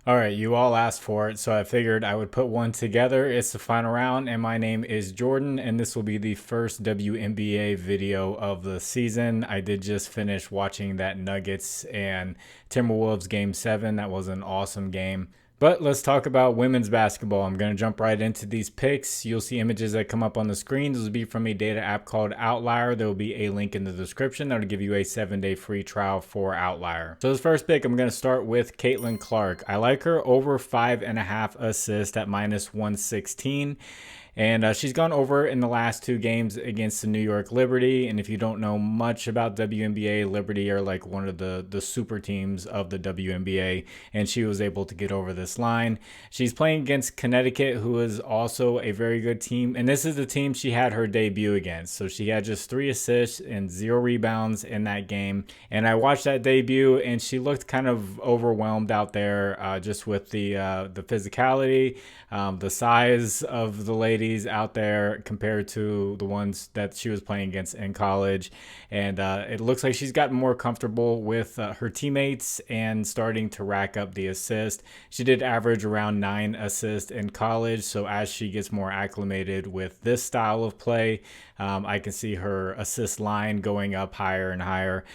All right, you all asked for it, so I figured I would put one together. It's the final round, and my name is Jordan, and this will be the first WNBA video of the season. I did just finish watching that Nuggets and Timberwolves game 7. That was an awesome game. But let's talk about women's basketball. I'm going to jump right into these picks. You'll see images that come up on the screen. This will be from a data app called Outlier. There will be a link in the description that will give you a 7-day free trial for Outlier. So this first pick, I'm going to start with Caitlyn Clark. I like her over 5.5 assists at -116. And she's gone over in the last 2 games against the New York Liberty. And if you don't know much about WNBA, Liberty are like one of the super teams of the WNBA. And she was able to get over this line. She's playing against Connecticut, who is also a very good team. And this is the team she had her debut against. So she had just 3 assists and 0 rebounds in that game. And I watched that debut, and she looked kind of overwhelmed out there just with the physicality, the size of the lady out there compared to the ones that she was playing against in college. And it looks like she's gotten more comfortable with her teammates and starting to rack up the assist. She did average around 9 assists in college. So as she gets more acclimated with this style of play, I can see her assist line going up higher and higher.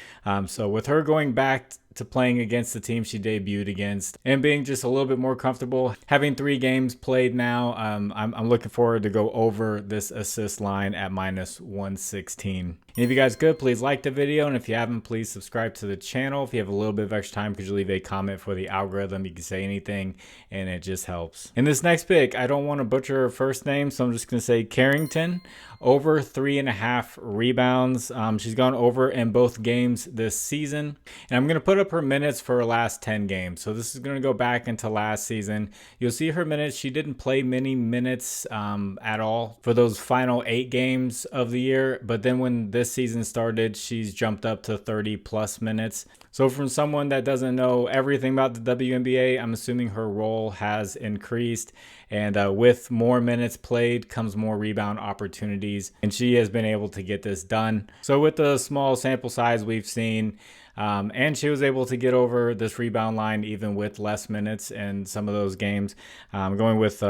So with her going back to playing against the team she debuted against and being just a little bit more comfortable, having 3 games played now, I'm looking forward to go over this assist line at -116. And if you guys could, please like the video, and if you haven't, please subscribe to the channel. If you have a little bit of extra time, could you leave a comment for the algorithm? You can say anything and it just helps. In this next pick, I don't want to butcher her first name, so I'm just going to say Carrington. Over 3.5 rebounds. She's gone over in both games this season. And I'm going to put up her minutes for her last 10 games. So this is going to go back into last season. You'll see her minutes. She didn't play many minutes at all for those final 8 games of the year. But then when this season started, she's jumped up to 30 plus minutes. So from someone that doesn't know everything about the WNBA, I'm assuming her role has increased. And with more minutes played comes more rebound opportunities. And she has been able to get this done. So with the small sample size we've seen, and she was able to get over this rebound line even with less minutes in some of those games. Going with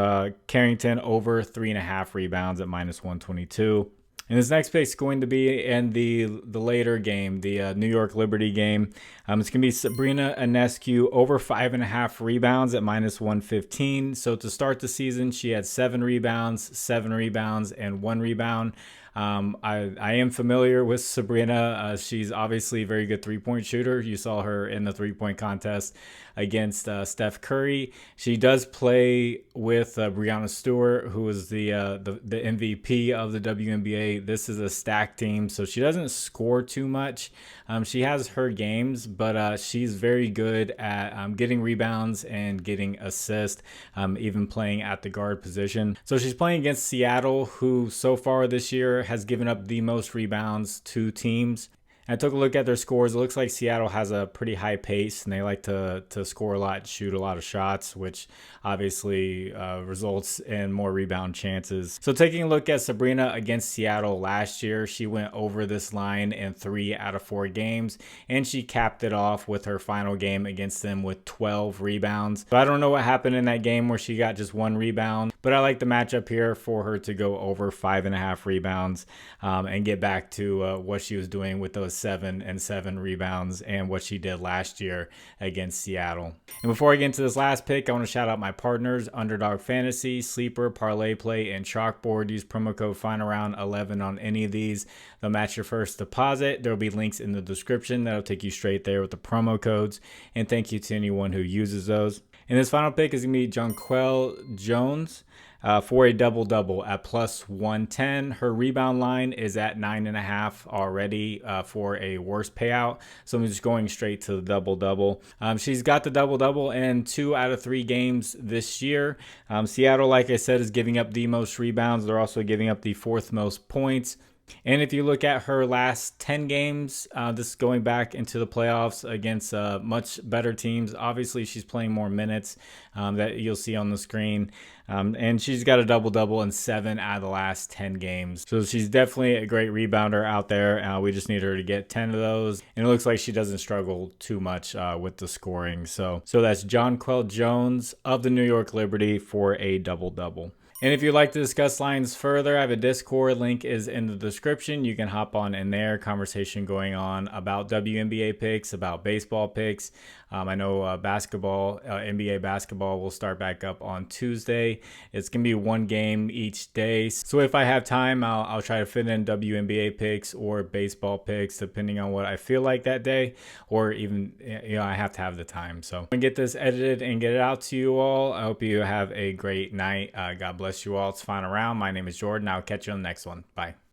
Carrington over 3.5 rebounds at -122. And this next pick is going to be in the later game, the New York Liberty game. It's going to be Sabrina Ionescu over 5.5 rebounds at -115. So to start the season, she had 7 rebounds, and 1 rebound. I am familiar with Sabrina. She's obviously a very good 3-point shooter. You saw her in the 3-point contest against Steph Curry. She does play with Breanna Stewart, who is the MVP of the WNBA. This is a stacked team, so she doesn't score too much. She has her games, but she's very good at getting rebounds and getting assists, even playing at the guard position. So she's playing against Seattle, who so far this year has given up the most rebounds to teams. I took a look at their scores. It looks like Seattle has a pretty high pace, and they like to score a lot, shoot a lot of shots, which obviously results in more rebound chances. So taking a look at Sabrina against Seattle last year, she went over this line in 3 out of 4 games, and she capped it off with her final game against them with 12 rebounds. So I don't know what happened in that game where she got just 1 rebound, but I like the matchup here for her to go over 5.5 rebounds and get back to what she was doing with those 7 and 7 rebounds and what she did last year against Seattle. And before I get into this last pick, I want to shout out my partners, Underdog Fantasy, Sleeper, ParlayPlay, and ChalkBoard. Use promo code FinalRound11 on any of these. They'll match your first deposit. There will be links in the description that'll take you straight there with the promo codes. And thank you to anyone who uses those. And this final pick is going to be Jonquel Jones for a double-double at +110. Her rebound line is at 9.5 already for a worse payout. So I'm just going straight to the double-double. She's got the double-double in 2 out of 3 games this year. Seattle, like I said, is giving up the most rebounds. They're also giving up the 4th most points. And if you look at her last 10 games, this is going back into the playoffs against much better teams. Obviously, she's playing more minutes that you'll see on the screen. And she's got a double-double in 7 out of the last 10 games. So she's definitely a great rebounder out there. We just need her to get 10 of those. And it looks like she doesn't struggle too much with the scoring. So that's Jonquel Jones of the New York Liberty for a double-double. And if you'd like to discuss lines further, I have a Discord. Link is in the description. You can hop on in there. Conversation going on about WNBA picks, about baseball picks. I know basketball, NBA basketball will start back up on Tuesday. It's going to be one game each day. So if I have time, I'll try to fit in WNBA picks or baseball picks, depending on what I feel like that day, or even, I have to have the time. So I'm going to get this edited and get it out to you all. I hope you have a great night. God bless you all. It's Final Round. My name is Jordan. I'll catch you on the next one. Bye.